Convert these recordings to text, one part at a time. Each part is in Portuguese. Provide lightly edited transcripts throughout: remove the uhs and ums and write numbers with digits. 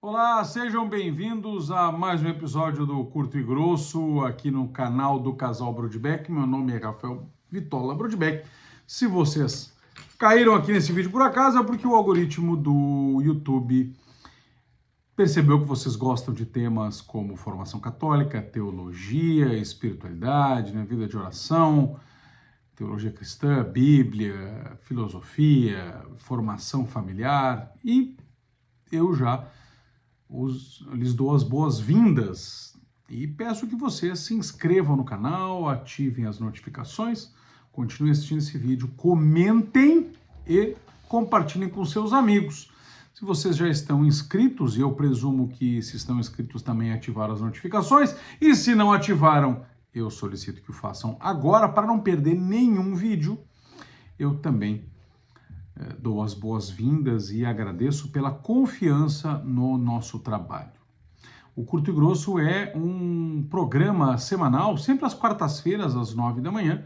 Olá, sejam bem-vindos a mais um episódio do Curto e Grosso aqui no canal do Casal Brodbeck. Meu nome é Rafael Vitola Brodbeck. Se vocês caíram aqui nesse vídeo por acaso é porque o algoritmo do YouTube percebeu que vocês gostam de temas como formação católica, teologia, espiritualidade, vida de oração, teologia cristã, Bíblia, filosofia, formação familiar e eu já lhes dou as boas-vindas e peço que vocês se inscrevam no canal, ativem as notificações, continuem assistindo esse vídeo, comentem e compartilhem com seus amigos. Se vocês já estão inscritos, e eu presumo que se estão inscritos também ativaram as notificações, e se não ativaram, eu solicito que o façam agora para não perder nenhum vídeo. Eu também dou as boas-vindas e agradeço pela confiança no nosso trabalho. O Curto e Grosso é um programa semanal, sempre às quartas-feiras, às 9 da manhã,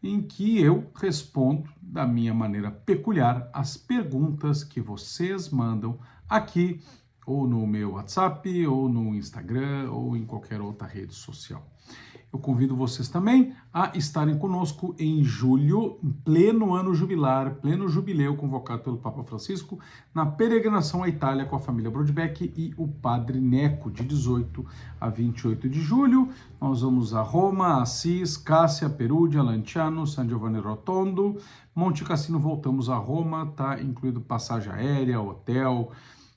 em que eu respondo da minha maneira peculiar as perguntas que vocês mandam aqui, ou no meu WhatsApp, ou no Instagram, ou em qualquer outra rede social. Eu convido vocês também a estarem conosco em julho, em pleno ano jubilar, pleno jubileu convocado pelo Papa Francisco, na peregrinação à Itália com a família Brodbeck e o Padre Neco, de 18 a 28 de julho. Nós vamos a Roma, Assis, Cássia, Perugia, Lanciano, San Giovanni Rotondo, Monte Cassino, voltamos a Roma, tá incluído passagem aérea, hotel,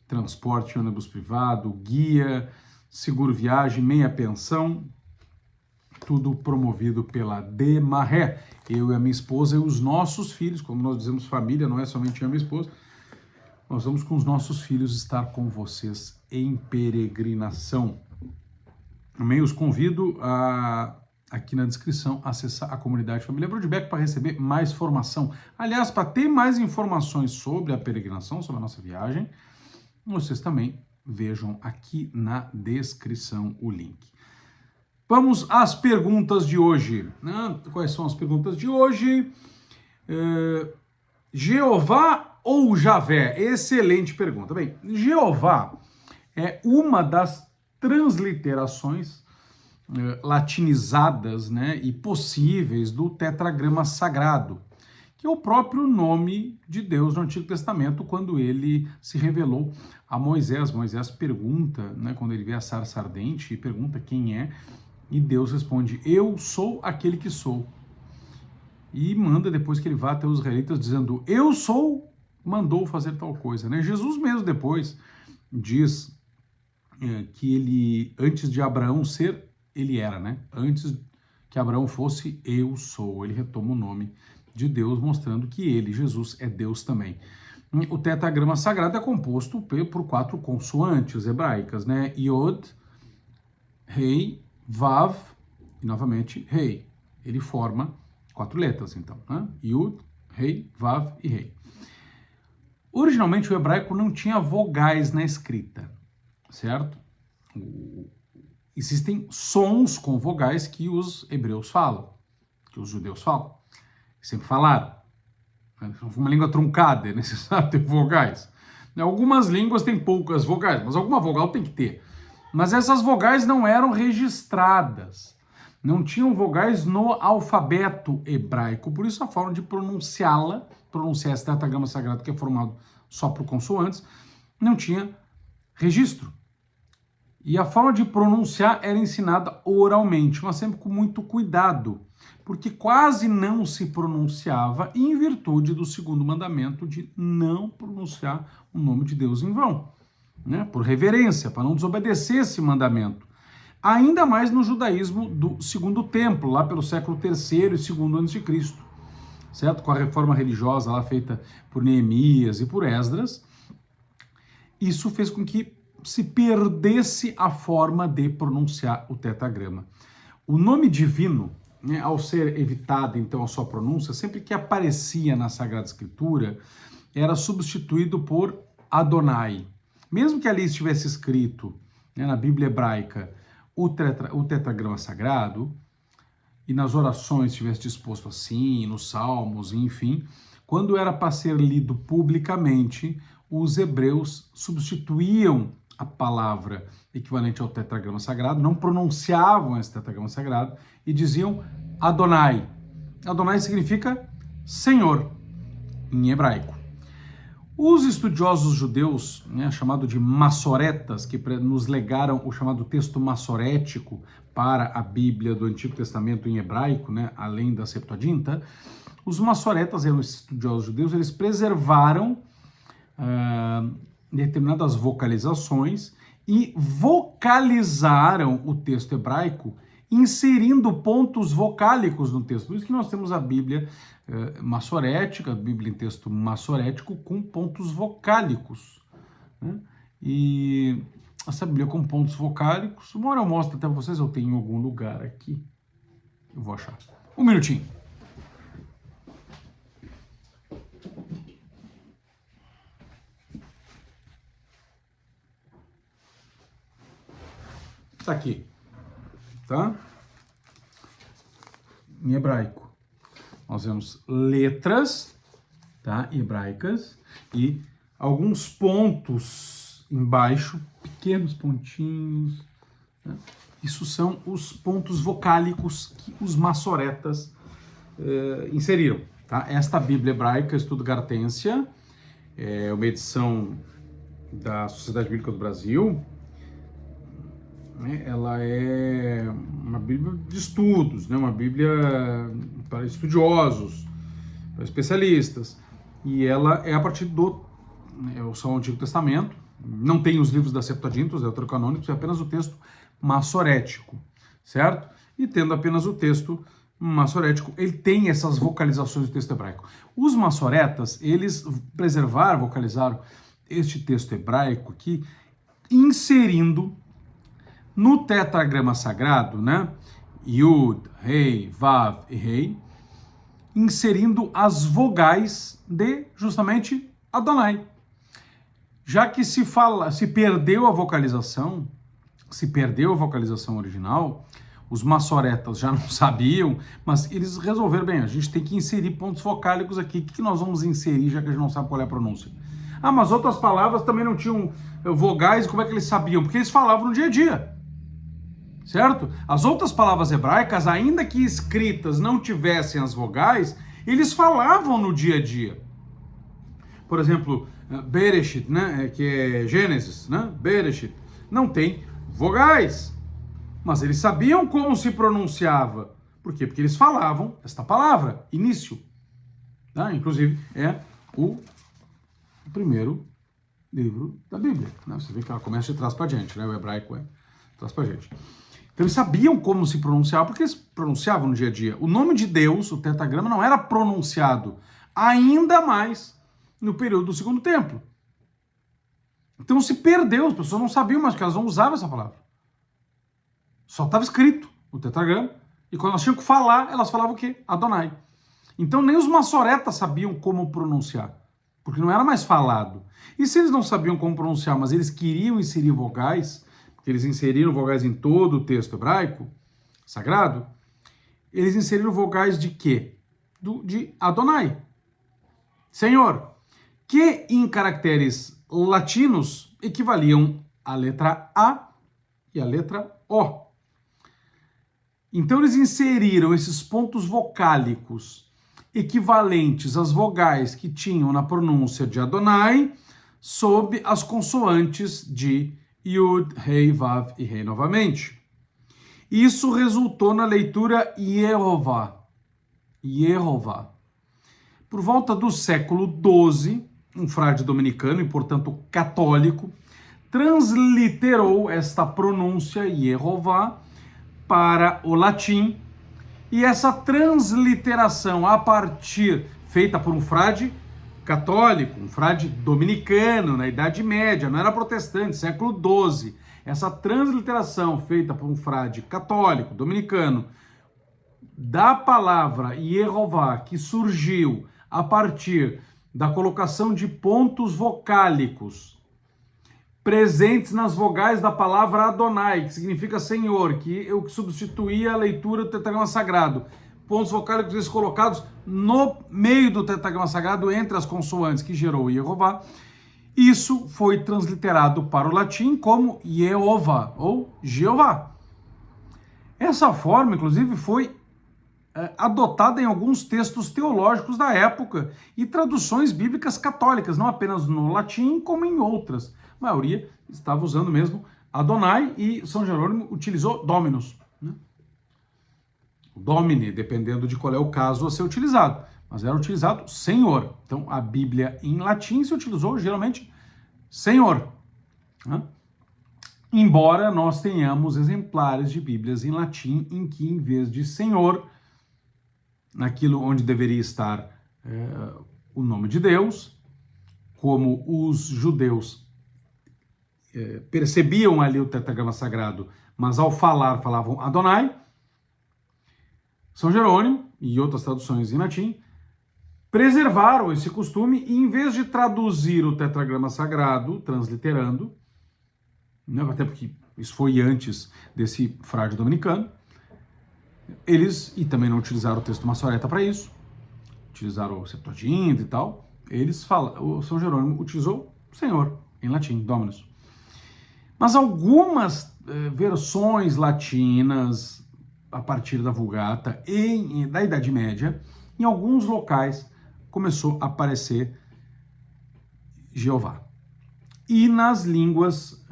transporte, ônibus privado, guia, seguro viagem, meia pensão, tudo promovido pela Demaré. Eu e a minha esposa e os nossos filhos, como nós dizemos família, não é somente eu e a minha esposa, nós vamos com os nossos filhos estar com vocês em peregrinação. Também os convido a, aqui na descrição, acessar a comunidade Família Brodbeck para receber mais formação. Aliás, para ter mais informações sobre a peregrinação, sobre a nossa viagem, vocês também vejam aqui na descrição o link. Vamos às perguntas de hoje. Quais são as perguntas de hoje? Jeová ou Javé? Excelente pergunta. Bem, Jeová é uma das transliterações latinizadas, e possíveis do tetragrama sagrado, que é o próprio nome de Deus no Antigo Testamento, quando ele se revelou a Moisés. Moisés pergunta, quando ele vê a sarça ardente, e pergunta quem é, e Deus responde, eu sou aquele que sou. E manda depois que ele vá até os israelitas dizendo, eu sou, mandou fazer tal coisa. Jesus mesmo depois diz que ele, antes de Abraão ser, ele era, antes que Abraão fosse, eu sou. Ele retoma o nome de Deus, mostrando que ele, Jesus, é Deus também. O tetragrama sagrado é composto por 4 consoantes hebraicas, Yod, Rei, Vav e novamente Rei. Ele forma 4 letras, então. Yud, Rei, Vav e Rei. Originalmente o hebraico não tinha vogais na escrita, certo? Existem sons com vogais que os hebreus falam, que os judeus falam. Sempre falaram. Uma língua truncada, é necessário ter vogais. Algumas línguas têm poucas vogais, mas alguma vogal tem que ter. Mas essas vogais não eram registradas, não tinham vogais no alfabeto hebraico, por isso a forma de pronunciar esse tetragrama sagrado que é formado só por consoantes, não tinha registro. E a forma de pronunciar era ensinada oralmente, mas sempre com muito cuidado, porque quase não se pronunciava em virtude do 2º mandamento de não pronunciar o nome de Deus em vão. Por reverência, para não desobedecer esse mandamento. Ainda mais no judaísmo do 2º templo, lá pelo século III e II a.C., certo? Com a reforma religiosa lá feita por Neemias e por Esdras, isso fez com que se perdesse a forma de pronunciar o tetragrama. O nome divino, ao ser evitada então a sua pronúncia, sempre que aparecia na Sagrada Escritura, era substituído por Adonai. Mesmo que ali estivesse escrito, na Bíblia hebraica, o tetragrama sagrado, e nas orações estivesse disposto assim, nos salmos, enfim, quando era para ser lido publicamente, os hebreus substituíam a palavra equivalente ao tetragrama sagrado, não pronunciavam esse tetragrama sagrado e diziam Adonai. Adonai significa Senhor em hebraico. Os estudiosos judeus, né, chamado de massoretas, que nos legaram o chamado texto massorético para a Bíblia do Antigo Testamento em hebraico, né, além da Septuaginta, os massoretas eram estudiosos judeus, eles preservaram determinadas vocalizações e vocalizaram o texto hebraico inserindo pontos vocálicos no texto. Por isso que nós temos a Bíblia massorética, a Bíblia em texto massorético com pontos vocálicos, né? E essa Bíblia com pontos vocálicos, uma hora eu mostro até vocês, eu tenho em algum lugar aqui, eu vou achar. Um minutinho. Tá aqui, tá? Em hebraico. Nós vemos letras, tá? Hebraicas e alguns pontos embaixo, pequenos pontinhos, né? Isso são os pontos vocálicos que os massoretas inseriram, tá? Esta Bíblia hebraica, Estudo Gartência, é uma edição da Sociedade Bíblica do Brasil. Ela é uma Bíblia de estudos, né? Uma Bíblia para estudiosos, para especialistas. E ela é a partir do Antigo Testamento. Não tem os livros da Septuaginta, os deuterocanônicos, é apenas o texto massorético, certo? E tendo apenas o texto massorético, ele tem essas vocalizações do texto hebraico. Os massoretas, eles preservaram, vocalizaram este texto hebraico aqui, inserindo no tetragrama sagrado, né? Yud, Rei, Vav e Rei, inserindo as vogais de justamente Adonai. Já que se perdeu a vocalização original, os massoretas já não sabiam, mas eles resolveram, bem, a gente tem que inserir pontos vocálicos aqui. O que nós vamos inserir, já que a gente não sabe qual é a pronúncia? Ah, mas outras palavras também não tinham vogais, como é que eles sabiam? Porque eles falavam no dia a dia. Certo? As outras palavras hebraicas, ainda que escritas não tivessem as vogais, eles falavam no dia a dia. Por exemplo, Bereshit, né, que é Gênesis, né? Bereshit, não tem vogais, mas eles sabiam como se pronunciava. Por quê? Porque eles falavam esta palavra, início. Tá? Inclusive, é o primeiro livro da Bíblia. Né? Você vê que ela começa de trás para diante, né? O hebraico é trás para diante. Então eles sabiam como se pronunciava, porque eles pronunciavam no dia a dia. O nome de Deus, o tetragrama, não era pronunciado, ainda mais no período do Segundo Templo. Então se perdeu, as pessoas não sabiam mais que elas não usavam essa palavra. Só estava escrito o tetragrama, e quando elas tinham que falar, elas falavam o quê? Adonai. Então nem os massoretas sabiam como pronunciar, porque não era mais falado. E se eles não sabiam como pronunciar, mas eles queriam inserir vogais, porque eles inseriram vogais em todo o texto hebraico sagrado, eles inseriram vogais de quê? De Adonai, Senhor, que em caracteres latinos equivaliam à letra A e à letra O. Então eles inseriram esses pontos vocálicos equivalentes às vogais que tinham na pronúncia de Adonai sob as consoantes de Yud, Rei, Vav e Rei novamente. Isso resultou na leitura Yehová. Yehová. Por volta do século XII, um frade dominicano, e portanto católico, transliterou esta pronúncia Yehová para o latim, e essa transliteração feita por um frade católico, um frade dominicano na Idade Média, não era protestante, século XII, essa transliteração feita por um frade católico dominicano da palavra Yehová, que surgiu a partir da colocação de pontos vocálicos presentes nas vogais da palavra Adonai, que significa Senhor, que substituía a leitura do tetragrama sagrado. Pontos vocálicos colocados no meio do tetragrama sagrado, entre as consoantes, que gerou Yehová. Isso foi transliterado para o latim como Jeová ou Jeová. Essa forma, inclusive, foi adotada em alguns textos teológicos da época e traduções bíblicas católicas, não apenas no latim, como em outras. A maioria estava usando mesmo Adonai e São Jerônimo utilizou Dominus. Né? Domine, dependendo de qual é o caso a ser utilizado, mas era utilizado Senhor. Então, a Bíblia em latim se utilizou geralmente Senhor. Né? Embora nós tenhamos exemplares de Bíblias em latim em que, em vez de Senhor, naquilo onde deveria estar o nome de Deus, como os judeus percebiam ali o tetragrama sagrado, mas ao falar, falavam Adonai, São Jerônimo e outras traduções em latim preservaram esse costume e, em vez de traduzir o tetragrama sagrado, transliterando, né, até porque isso foi antes desse frade dominicano, eles, e também não utilizaram o texto Massoreta para isso, utilizaram o Septuaginta e tal, o São Jerônimo utilizou Senhor, em latim, Dominus. Mas algumas versões latinas, a partir da Vulgata, da Idade Média, em alguns locais começou a aparecer Jeová. E nas línguas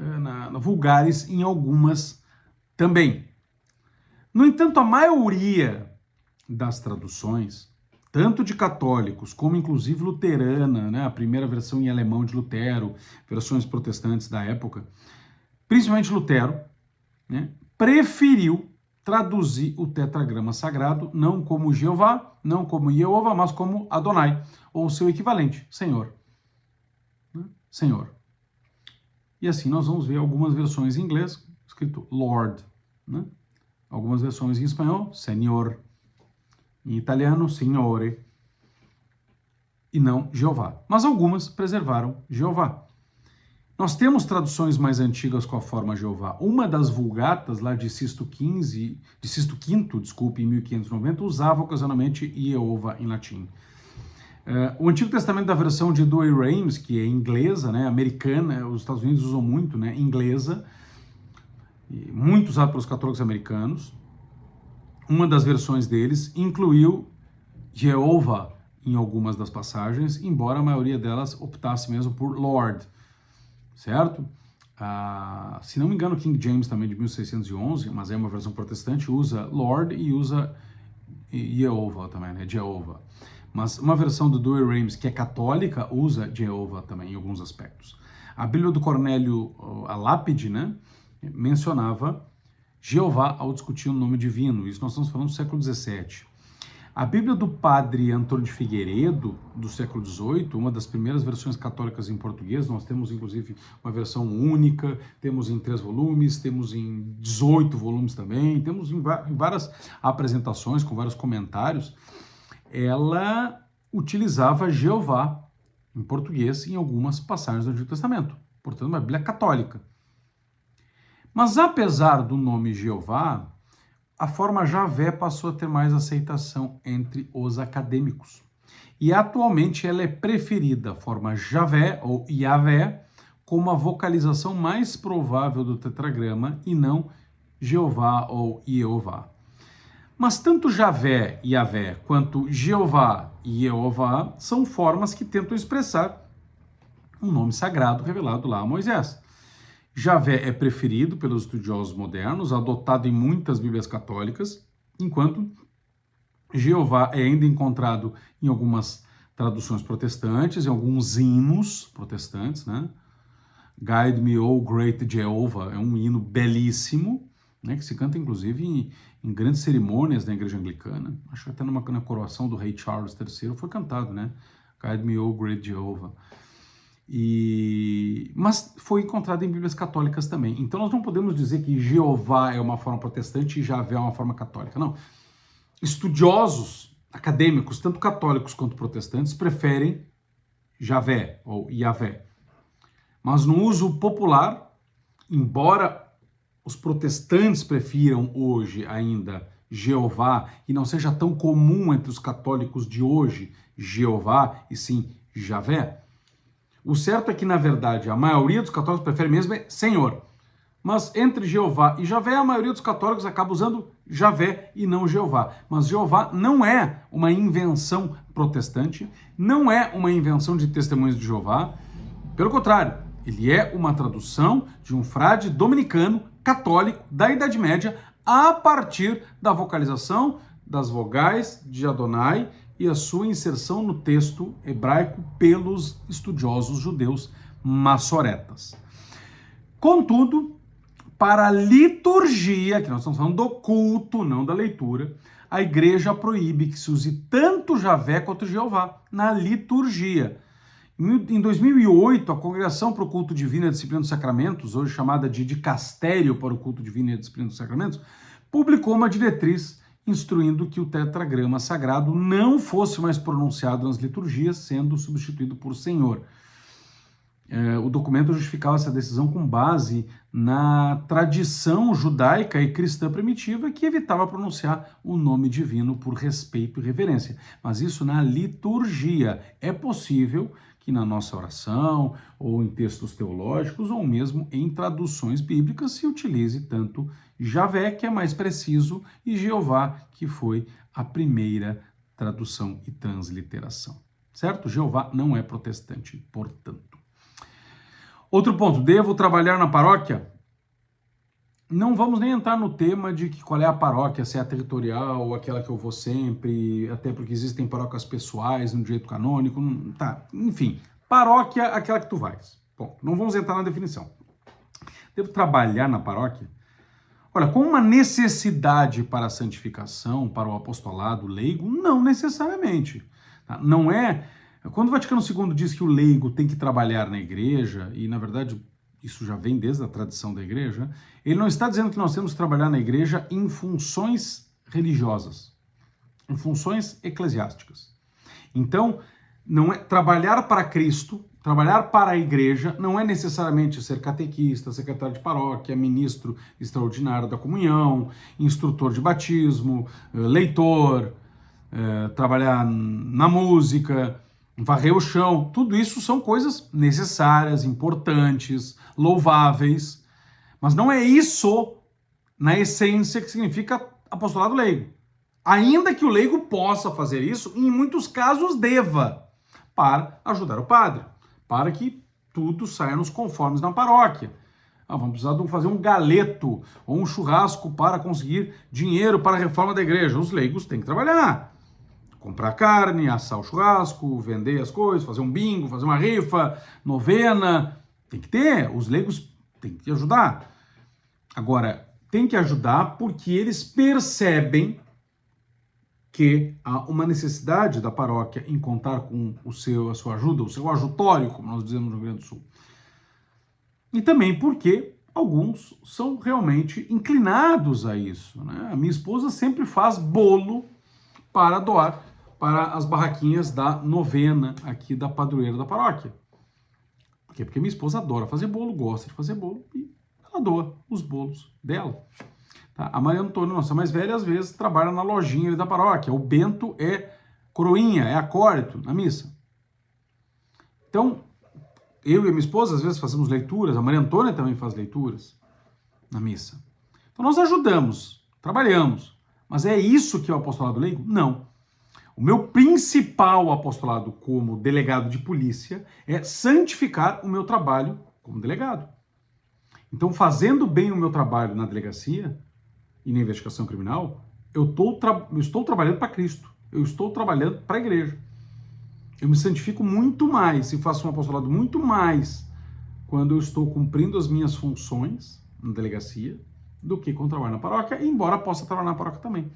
vulgares, em algumas também. No entanto, a maioria das traduções, tanto de católicos como inclusive luterana, né, a primeira versão em alemão de Lutero, versões protestantes da época, principalmente Lutero, né, preferiu traduzir o tetragrama sagrado não como Jeová, não como Jeová, mas como Adonai, ou seu equivalente, Senhor. Né? Senhor. E assim nós vamos ver algumas versões em inglês, escrito Lord, né? Algumas versões em espanhol, Senhor, em italiano, Signore, e não Jeová. Mas algumas preservaram Jeová. Nós temos traduções mais antigas com a forma Jeová. Uma das Vulgatas, lá de Sisto V, em 1590, usava ocasionalmente Jeová em latim. O Antigo Testamento da versão de Douay Rheims, que é inglesa, né, americana, os Estados Unidos usam muito, né, inglesa, muito usado pelos católicos americanos. Uma das versões deles incluiu Jeová em algumas das passagens, embora a maioria delas optasse mesmo por Lord, certo? Se não me engano, King James também de 1611, mas é uma versão protestante, usa Lord e usa Jeová também, né? Jeová. Mas uma versão do Douay Rheims, que é católica, usa Jeová também em alguns aspectos. A Bíblia do Cornélio, a Lápide, né, mencionava Jeová ao discutir o nome divino. Isso nós estamos falando do século XVII. A Bíblia do Padre Antônio de Figueiredo, do século XVIII, uma das primeiras versões católicas em português, nós temos inclusive uma versão única, temos em 3 volumes, temos em 18 volumes também, temos em várias apresentações, com vários comentários. Ela utilizava Jeová em português em algumas passagens do Antigo Testamento, portanto uma Bíblia católica. Mas apesar do nome Jeová, a forma Javé passou a ter mais aceitação entre os acadêmicos. E atualmente ela é preferida, a forma Javé ou Yahvé, como a vocalização mais provável do tetragrama e não Jeová ou Jeová. Mas tanto Javé e Yahvé quanto Jeová e Jeová são formas que tentam expressar um nome sagrado revelado lá a Moisés. Javé é preferido pelos estudiosos modernos, adotado em muitas Bíblias católicas, enquanto Jeová é ainda encontrado em algumas traduções protestantes, em alguns hinos protestantes, né? Guide me, O Great Jehovah, é um hino belíssimo, né, que se canta inclusive em grandes cerimônias da Igreja Anglicana. Acho que até na coroação do rei Charles III foi cantado, né? Guide me, O Great Jehovah. Mas foi encontrado em Bíblias católicas também. Então nós não podemos dizer que Jeová é uma forma protestante e Javé é uma forma católica. Não. Estudiosos acadêmicos, tanto católicos quanto protestantes, preferem Javé ou Yahvé. Mas no uso popular, embora os protestantes prefiram hoje ainda Jeová e não seja tão comum entre os católicos de hoje Jeová e sim Javé, O certo é que, na verdade, a maioria dos católicos prefere mesmo Senhor. Mas entre Jeová e Javé, a maioria dos católicos acaba usando Javé e não Jeová. Mas Jeová não é uma invenção protestante, não é uma invenção de Testemunhas de Jeová. Pelo contrário, ele é uma tradução de um frade dominicano católico da Idade Média a partir da vocalização das vogais de Adonai e a sua inserção no texto hebraico pelos estudiosos judeus massoretas. Contudo, para a liturgia, que nós estamos falando do culto, não da leitura, a igreja proíbe que se use tanto Javé quanto Jeová na liturgia. Em 2008, a Congregação para o Culto Divino e a Disciplina dos Sacramentos, hoje chamada de Dicastério para o Culto Divino e a Disciplina dos Sacramentos, publicou uma diretriz instruindo que o tetragrama sagrado não fosse mais pronunciado nas liturgias, sendo substituído por Senhor. O documento justificava essa decisão com base na tradição judaica e cristã primitiva que evitava pronunciar o nome divino por respeito e reverência. Mas isso na liturgia. É possível que na nossa oração, ou em textos teológicos, ou mesmo em traduções bíblicas, se utilize tanto Javé, que é mais preciso, e Jeová, que foi a primeira tradução e transliteração. Certo? Jeová não é protestante, portanto. Outro ponto, devo trabalhar na paróquia? Não vamos nem entrar no tema de que qual é a paróquia, se é a territorial ou aquela que eu vou sempre, até porque existem paróquias pessoais no direito canônico, tá, enfim, paróquia aquela que tu vais. Bom, não vamos entrar na definição. Devo trabalhar na paróquia? Olha, com uma necessidade para a santificação, para o apostolado leigo, não necessariamente. Tá? Não é... Quando o Vaticano II diz que o leigo tem que trabalhar na igreja, e na verdade isso já vem desde a tradição da igreja, ele não está dizendo que nós temos que trabalhar na igreja em funções religiosas, em funções eclesiásticas. Então, não é trabalhar para Cristo, trabalhar para a igreja, não é necessariamente ser catequista, secretário de paróquia, ministro extraordinário da comunhão, instrutor de batismo, leitor, trabalhar na música, varrer o chão, tudo isso são coisas necessárias, importantes, louváveis, mas não é isso, na essência, que significa apostolado leigo. Ainda que o leigo possa fazer isso, e em muitos casos deva, para ajudar o padre, para que tudo saia nos conformes na paróquia. Vamos precisar de fazer um galeto ou um churrasco para conseguir dinheiro para a reforma da igreja. Os leigos têm que trabalhar. Comprar carne, assar o churrasco, vender as coisas, fazer um bingo, fazer uma rifa, novena. Tem que ter, os leigos têm que ajudar. Agora, tem que ajudar porque eles percebem que há uma necessidade da paróquia em contar com a sua ajuda, o seu ajutório, como nós dizemos no Rio Grande do Sul. E também porque alguns são realmente inclinados a isso, né? A minha esposa sempre faz bolo para doar para as barraquinhas da novena aqui da padroeira da paróquia. Por quê? Porque minha esposa adora fazer bolo, gosta de fazer bolo e ela doa os bolos dela. Tá? A Maria Antônia, nossa mais velha, às vezes trabalha na lojinha ali da paróquia. O Bento é coroinha, é acólito na missa. Então, eu e a minha esposa às vezes fazemos leituras, a Maria Antônia também faz leituras na missa. Então nós ajudamos, trabalhamos. Mas é isso que é o apostolado leigo? Não. O meu principal apostolado como delegado de polícia é santificar o meu trabalho como delegado. Então, fazendo bem o meu trabalho na delegacia e na investigação criminal, eu estou trabalhando para Cristo. Eu estou trabalhando para a igreja. Eu me santifico muito mais e faço um apostolado muito mais quando eu estou cumprindo as minhas funções na delegacia do que quando trabalho na paróquia, embora possa trabalhar na paróquia também.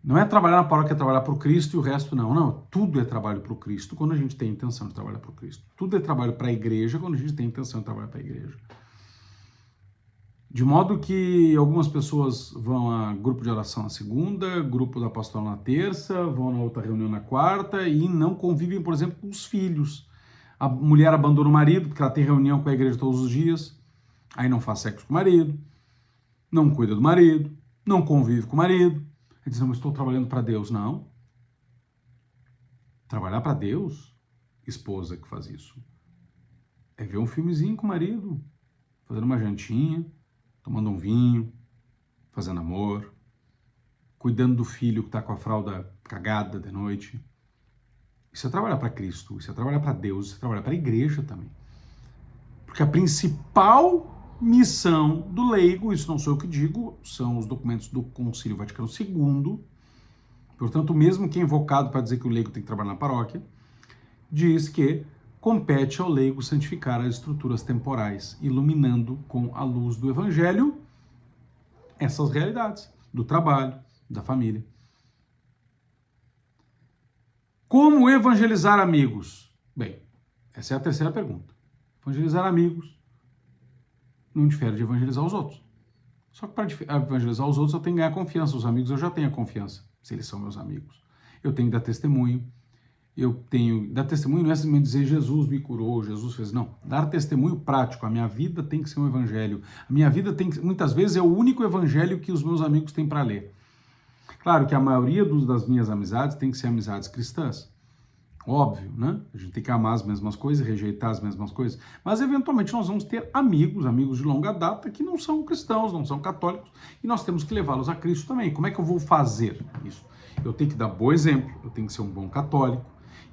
Não é trabalhar na paróquia, é trabalhar para o Cristo e o resto não. Não, tudo é trabalho para o Cristo quando a gente tem a intenção de trabalhar para o Cristo. Tudo é trabalho para a igreja quando a gente tem a intenção de trabalhar para a igreja. De modo que algumas pessoas vão a grupo de oração na segunda, grupo da pastoral na terça, vão na outra reunião na quarta e não convivem, por exemplo, com os filhos. A mulher abandona o marido porque ela tem reunião com a igreja todos os dias, aí não faz sexo com o marido, não cuida do marido, não convive com o marido. Ele diz, não, estou trabalhando para Deus. Não. Trabalhar para Deus? esposa que faz isso? É ver um filmezinho com o marido, fazendo uma jantinha, tomando um vinho, fazendo amor, cuidando do filho que está com a fralda cagada de noite. Isso é trabalhar para Cristo, isso é trabalhar para Deus, isso é trabalhar para a igreja também. Porque a principal missão do leigo, isso não sou eu que digo, são os documentos do Concílio Vaticano II. Portanto, mesmo que é invocado para dizer que o leigo tem que trabalhar na paróquia, diz que compete ao leigo santificar as estruturas temporais, iluminando com a luz do Evangelho essas realidades do trabalho, da família. Como evangelizar amigos? Bem, essa é a terceira pergunta. Evangelizar amigos não difere de evangelizar os outros. Só que para evangelizar os outros eu tenho que ganhar confiança. Os amigos eu já tenho a confiança, se eles são meus amigos. Eu tenho que dar testemunho. Dar testemunho não é simplesmente dizer Jesus me curou, Jesus fez. Não, dar testemunho prático. A minha vida tem que ser um evangelho. A minha vida tem que, muitas vezes, é o único evangelho que os meus amigos têm para ler. Claro que a maioria das minhas amizades tem que ser amizades cristãs. Óbvio, né? A gente tem que amar as mesmas coisas, rejeitar as mesmas coisas. Mas, eventualmente, nós vamos ter amigos de longa data que não são cristãos, não são católicos, e nós temos que levá-los a Cristo também. Como é que eu vou fazer isso? Eu tenho que dar bom exemplo, eu tenho que ser um bom católico,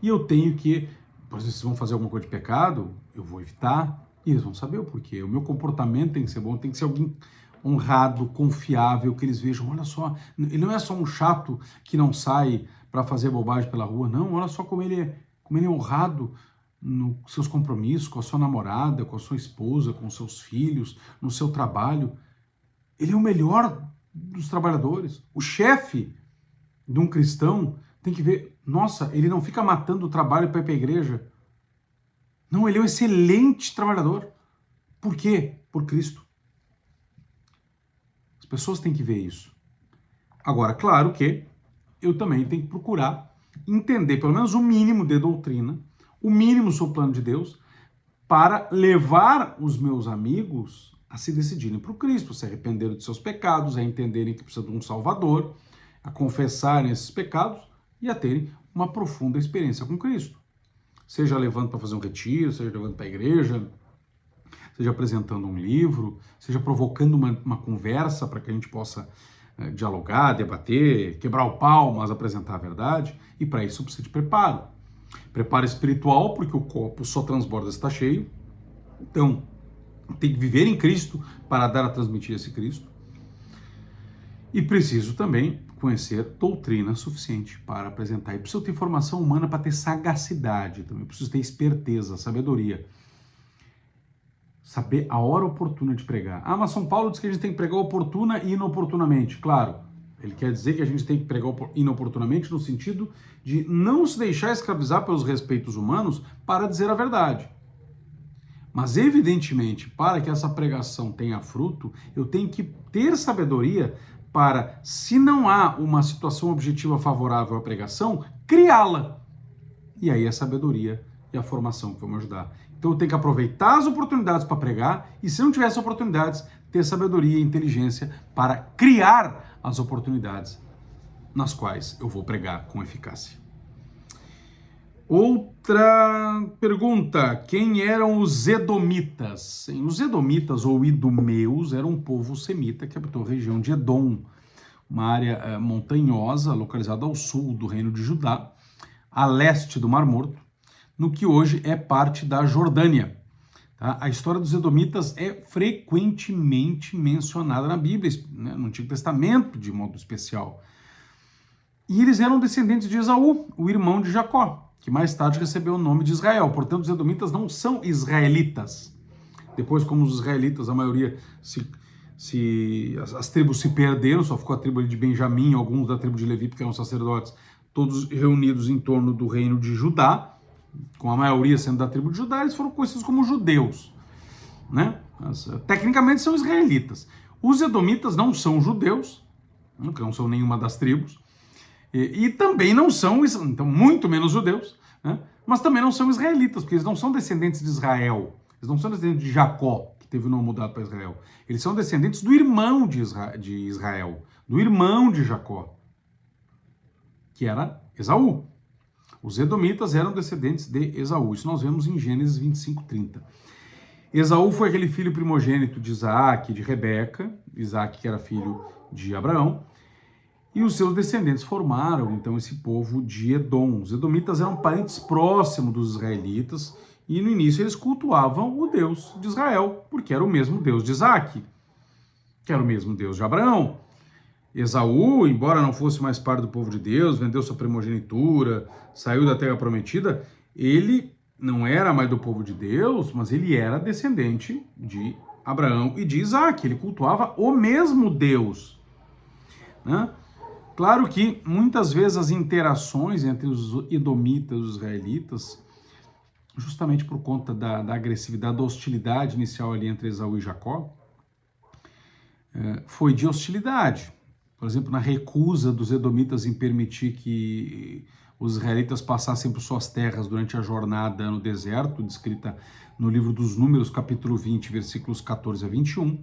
e eu tenho que, por exemplo, se vão fazer alguma coisa de pecado, eu vou evitar, e eles vão saber o porquê. O meu comportamento tem que ser bom, tem que ser alguém honrado, confiável, que eles vejam, olha só, ele não é só um chato que não sai para fazer bobagem pela rua, não, olha só como ele é honrado nos seus compromissos, com a sua namorada, com a sua esposa, com os seus filhos, no seu trabalho. Ele é o melhor dos trabalhadores. O chefe de um cristão tem que ver, nossa, ele não fica matando o trabalho para ir para a igreja. Não, ele é um excelente trabalhador. Por quê? Por Cristo. As pessoas têm que ver isso. Agora, claro que eu também tenho que procurar entender pelo menos o mínimo de doutrina, o mínimo sobre o plano de Deus, para levar os meus amigos a se decidirem para o Cristo, a se arrependerem de seus pecados, a entenderem que precisa de um Salvador, a confessarem esses pecados e a terem uma profunda experiência com Cristo. Seja levando para fazer um retiro, seja levando para a igreja, seja apresentando um livro, seja provocando uma conversa para que a gente possa dialogar, debater, quebrar o pau, mas apresentar a verdade. E para isso precisa de preparo. Preparo espiritual, porque o copo só transborda se está cheio. Então, tem que viver em Cristo para dar a transmitir esse Cristo. E preciso também conhecer doutrina suficiente para apresentar. E preciso ter formação humana para ter sagacidade também. Preciso ter esperteza, sabedoria. Saber a hora oportuna de pregar. Ah, mas São Paulo diz que a gente tem que pregar oportuna e inoportunamente. Claro, ele quer dizer que a gente tem que pregar inoportunamente no sentido de não se deixar escravizar pelos respeitos humanos para dizer a verdade. Mas, evidentemente, para que essa pregação tenha fruto, eu tenho que ter sabedoria para, se não há uma situação objetiva favorável à pregação, criá-la. E aí a sabedoria e a formação que vão me ajudar. Então eu tenho que aproveitar as oportunidades para pregar e, se não tiver essas oportunidades, ter sabedoria e inteligência para criar as oportunidades nas quais eu vou pregar com eficácia. Outra pergunta: quem eram os Edomitas? Os Edomitas, ou Idumeus, eram um povo semita que habitou a região de Edom, uma área montanhosa localizada ao sul do reino de Judá, a leste do Mar Morto, no que hoje é parte da Jordânia. Tá? A história dos Edomitas é frequentemente mencionada na Bíblia, né, no Antigo Testamento de modo especial. E eles eram descendentes de Esaú, o irmão de Jacó, que mais tarde recebeu o nome de Israel. Portanto, os Edomitas não são israelitas. Depois, como os israelitas, a maioria, as tribos se perderam, só ficou a tribo de Benjamim, alguns da tribo de Levi, que eram sacerdotes, todos reunidos em torno do reino de Judá, com a maioria sendo da tribo de Judá, eles foram conhecidos como judeus, né? Mas, tecnicamente são israelitas. Os Edomitas não são judeus, que não são nenhuma das tribos, e também não são, então, muito menos judeus, né? Mas também não são israelitas, porque eles não são descendentes de Israel, eles não são descendentes de Jacó, que teve o nome mudado para Israel. Eles são descendentes do irmão de Israel, do irmão de Jacó, que era Esaú. Os edomitas eram descendentes de Esaú. Isso nós vemos em Gênesis 25:30. Esaú foi aquele filho primogênito de Isaac, de Rebeca, Isaac que era filho de Abraão, e os seus descendentes formaram então esse povo de Edom. Os edomitas eram parentes próximos dos israelitas e no início eles cultuavam o Deus de Israel, porque era o mesmo Deus de Isaac, que era o mesmo Deus de Abraão. Esaú, embora não fosse mais parte do povo de Deus, vendeu sua primogenitura, saiu da terra prometida, ele não era mais do povo de Deus, mas ele era descendente de Abraão e de Isaac. Ele cultuava o mesmo Deus, né? Claro que muitas vezes as interações entre os edomitas e os israelitas, justamente por conta da agressividade, da hostilidade inicial ali entre Esaú e Jacó, foi de hostilidade. Por exemplo, na recusa dos edomitas em permitir que os israelitas passassem por suas terras durante a jornada no deserto, descrita no livro dos Números, capítulo 20, versículos 14 a 21,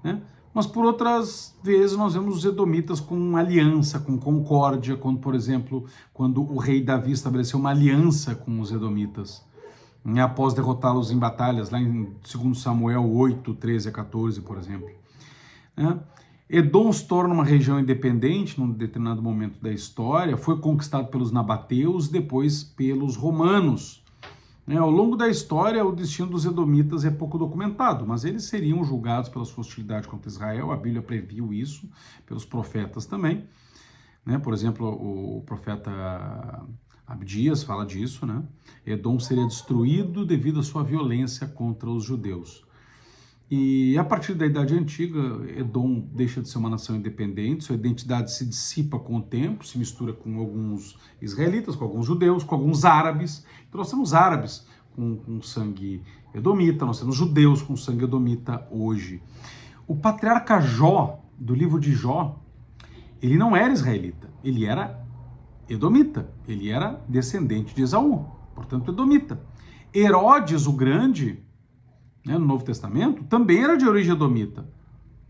né? Mas por outras vezes nós vemos os edomitas com aliança, com concórdia, quando, por exemplo, quando o rei Davi estabeleceu uma aliança com os edomitas, né, após derrotá-los em batalhas, lá em 2 Samuel 8, 13 a 14, por exemplo, né? Edom se torna uma região independente num determinado momento da história, foi conquistado pelos nabateus, depois pelos romanos. Ao longo da história, o destino dos edomitas é pouco documentado, mas eles seriam julgados pela sua hostilidade contra Israel. A Bíblia previu isso, pelos profetas também. Por exemplo, o profeta Abdias fala disso, né? Edom seria destruído devido à sua violência contra os judeus. E a partir da Idade Antiga, Edom deixa de ser uma nação independente, sua identidade se dissipa com o tempo, se mistura com alguns israelitas, com alguns judeus, com alguns árabes. Então nós temos árabes com sangue edomita, nós temos judeus com sangue edomita hoje. O patriarca Jó, do livro de Jó, ele não era israelita, ele era edomita, ele era descendente de Esaú, portanto edomita. Herodes o Grande, no Novo Testamento, também era de origem edomita.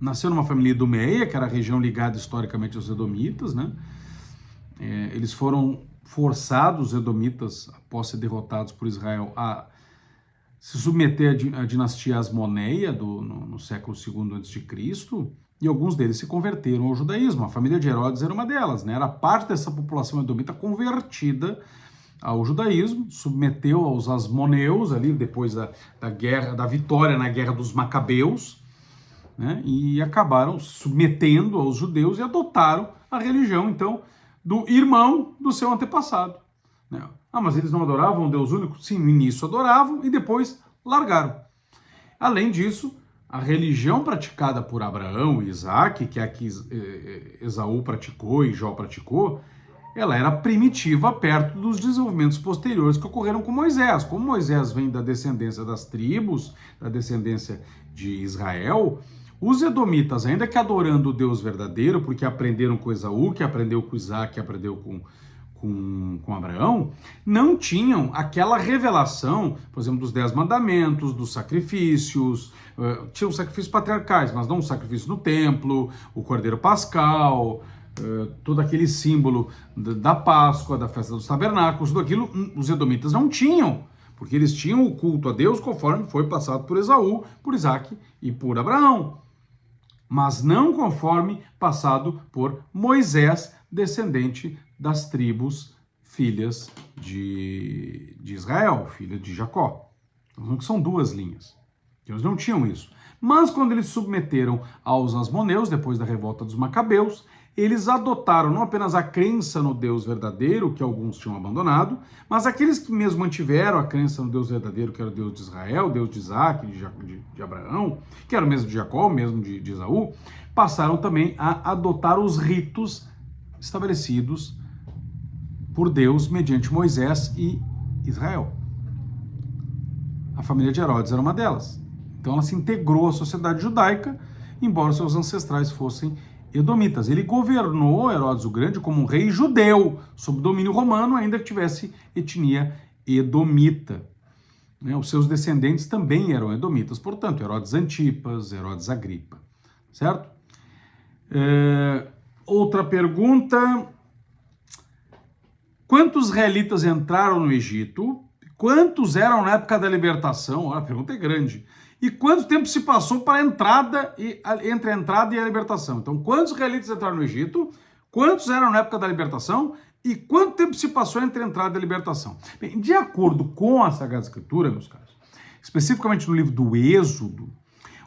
Nasceu numa família edomeia, que era a região ligada historicamente aos edomitas, né? Eles foram forçados, os edomitas, após ser derrotados por Israel, a se submeter à dinastia Asmoneia, no século II a.C., e alguns deles se converteram ao judaísmo. A família de Herodes era uma delas, né? Era parte dessa população edomita convertida ao judaísmo, submeteu aos asmoneus ali depois da guerra, da vitória na guerra dos macabeus, né? E acabaram submetendo aos judeus e adotaram a religião então do irmão do seu antepassado, né? Mas eles não adoravam o Deus único? Sim, no início adoravam e depois largaram. Além disso, a religião praticada por Abraão e Isaac, que é a que Esaú praticou e Jó praticou, ela era primitiva perto dos desenvolvimentos posteriores que ocorreram com Moisés. Como Moisés vem da descendência das tribos, da descendência de Israel, os edomitas, ainda que adorando o Deus verdadeiro, porque aprenderam com Esaú, que aprendeu com Isaac, que aprendeu com Abraão, não tinham aquela revelação, por exemplo, dos 10 mandamentos, dos sacrifícios, tinham sacrifícios patriarcais, mas não o sacrifício no templo, o cordeiro pascal, todo aquele símbolo da Páscoa, da festa dos tabernáculos, tudo aquilo os edomitas não tinham, porque eles tinham o culto a Deus conforme foi passado por Esaú, por Isaac e por Abraão, mas não conforme passado por Moisés, descendente das tribos filhas de Israel, filha de Jacó. Então, são duas linhas. Eles não tinham isso. Mas quando eles se submeteram aos asmoneus, depois da revolta dos macabeus, eles adotaram não apenas a crença no Deus verdadeiro, que alguns tinham abandonado, mas aqueles que mesmo mantiveram a crença no Deus verdadeiro, que era o Deus de Israel, Deus de Isaac, de Abraão, que era o mesmo de Jacó, o mesmo de Esaú, passaram também a adotar os ritos estabelecidos por Deus mediante Moisés e Israel. A família de Herodes era uma delas. Então ela se integrou à sociedade judaica, embora seus ancestrais fossem edomitas. Ele governou, Herodes o Grande, como um rei judeu, sob domínio romano, ainda que tivesse etnia edomita. Os seus descendentes também eram edomitas, portanto, Herodes Antipas, Herodes Agripa, certo? Outra pergunta. Quantos israelitas entraram no Egito? Quantos eram na época da libertação? A pergunta é grande. E quanto tempo se passou para entre a entrada e a libertação? Então, quantos israelitas entraram no Egito? Quantos eram na época da libertação? E quanto tempo se passou entre a entrada e a libertação? Bem, de acordo com a Sagrada Escritura, meus caros, especificamente no livro do Êxodo,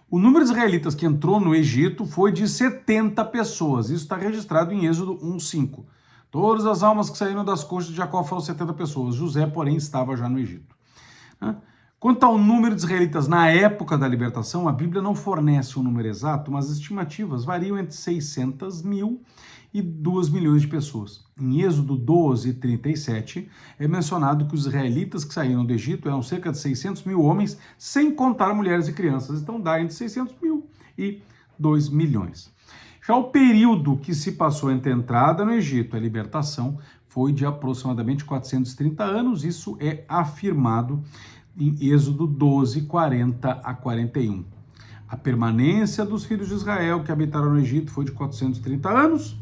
o número de israelitas que entrou no Egito foi de 70 pessoas. Isso está registrado em Êxodo 1:5. Todas as almas que saíram das coxas de Jacó foram 70 pessoas. José, porém, estava já no Egito. Quanto ao número de israelitas na época da libertação, a Bíblia não fornece um número exato, mas as estimativas variam entre 600 mil e 2 milhões de pessoas. Em Êxodo 12:37, é mencionado que os israelitas que saíram do Egito eram cerca de 600 mil homens, sem contar mulheres e crianças. Então dá entre 600 mil e 2 milhões. Já o período que se passou entre a entrada no Egito e a libertação foi de aproximadamente 430 anos. Isso é afirmado em Êxodo 12:40-41. A permanência dos filhos de Israel que habitaram no Egito foi de 430 anos,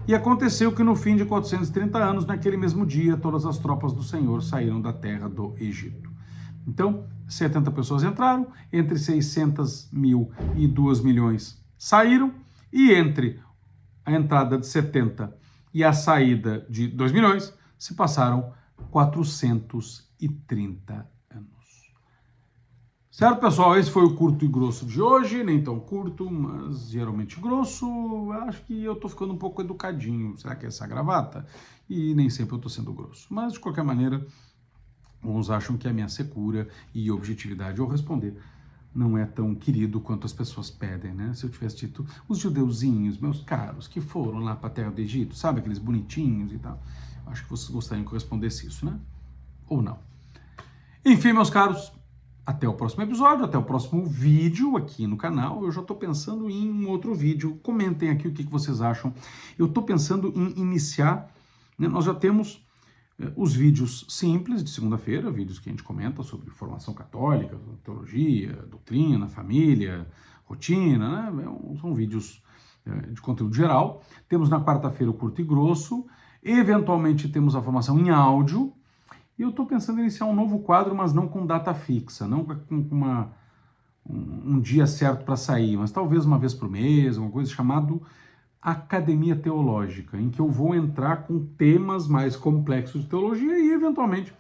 e aconteceu que no fim de 430 anos, naquele mesmo dia, todas as tropas do Senhor saíram da terra do Egito. Então, 70 pessoas entraram, entre 600 mil e 2 milhões saíram, e entre a entrada de 70 e a saída de 2 milhões, se passaram 430 anos. Certo, pessoal? Esse foi o curto e grosso de hoje, nem tão curto, mas geralmente grosso. Acho que eu tô ficando um pouco educadinho. Será que é essa gravata? E nem sempre eu tô sendo grosso. Mas, de qualquer maneira, uns acham que a minha secura e objetividade ao responder não é tão querido quanto as pessoas pedem, né? Se eu tivesse dito os judeuzinhos, meus caros, que foram lá para a terra do Egito, sabe, aqueles bonitinhos e tal. Acho que vocês gostariam que eu respondesse isso, né? Ou não. Enfim, meus caros, até o próximo episódio, até o próximo vídeo aqui no canal. Eu já estou pensando em um outro vídeo. Comentem aqui o que vocês acham. Eu estou pensando em iniciar, né? Nós já temos os vídeos simples de segunda-feira, vídeos que a gente comenta sobre formação católica, teologia, doutrina, família, rotina, né? São vídeos de conteúdo geral. Temos na quarta-feira o curto e grosso. Eventualmente temos a formação em áudio. E eu estou pensando em iniciar um novo quadro, mas não com data fixa, não com um dia certo para sair, mas talvez uma vez por mês, uma coisa chamada Academia Teológica, em que eu vou entrar com temas mais complexos de teologia e, eventualmente,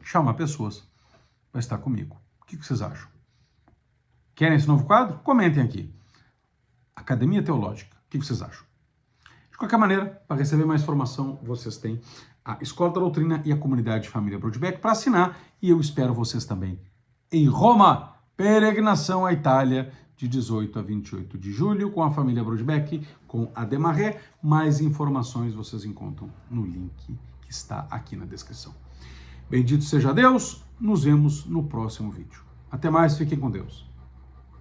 chamar pessoas para estar comigo. O que vocês acham? Querem esse novo quadro? Comentem aqui. Academia Teológica. O que vocês acham? De qualquer maneira, para receber mais informação, vocês têm a Escola da Doutrina e a Comunidade Família Broadbeck para assinar, e eu espero vocês também em Roma, peregrinação à Itália, de 18 a 28 de julho, com a família Broadbeck, com a Demarré. Mais informações vocês encontram no link que está aqui na descrição. Bendito seja Deus, nos vemos no próximo vídeo. Até mais, fiquem com Deus.